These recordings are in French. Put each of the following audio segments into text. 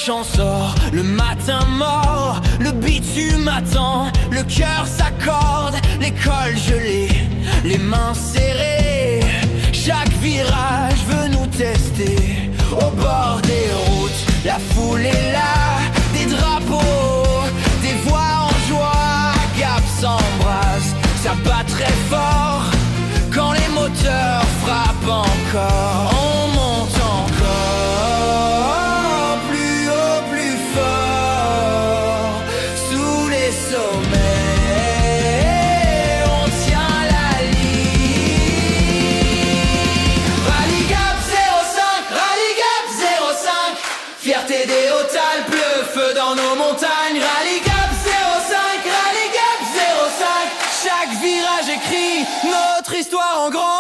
chant sort, le matin mort, le bitume attend, le cœur s'accorde, l'école gelée, les mains serrées. Chaque virage veut nous tester, au bord des routes, la foule est là, des drapeaux, des voix en joie, Gap s'embrasse, ça bat très fort, quand les moteurs frappent encore, on monte encore, plus haut, plus fort, sous les sommets, on tient la ligne. Rallye Gap 05, Rallye Gap 05, fierté des Hautes-Alpes, le feu dans nos montagnes. Rallye Gap 05, Rallye Gap 05, chaque virage écrit notre histoire en grand.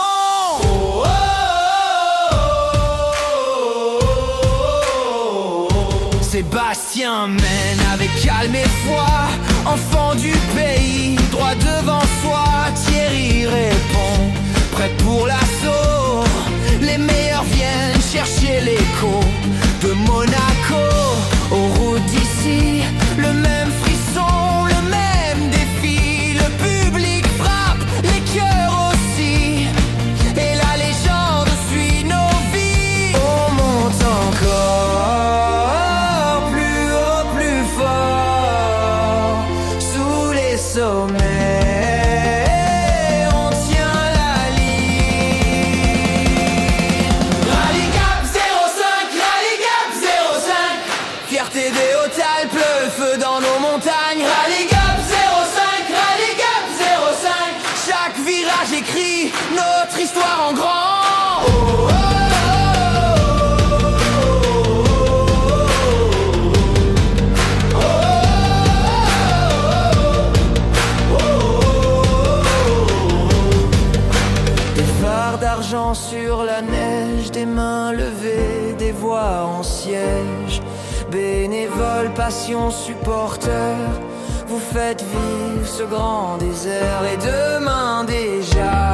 Sébastien mène avec calme et foi, enfant du pays, droit devant soi. Thierry répond, prêt pour l'assaut. Les meilleurs viennent chercher l'écho de Monaco aux routes d'ici. Le même frisson, le même défi. Le public frappe, les cœurs aussi. Et la légende suit nos vies. On monte encore, plus haut, plus fort, sous les sommets, on tient la ligne. Rallye Gap 05, Rallye Gap 05, fierté des Hautes-Alpes, le feu dans nos montagnes. Rallye Gap 05, Rallye Gap 05, chaque virage écrit notre histoire en grand. Oh, oh, des phares d'argent sur la neige, des mains levées, des voix en siège. Bénévoles, passion, supporters, vous faites vivre ce grand désert. Et demain déjà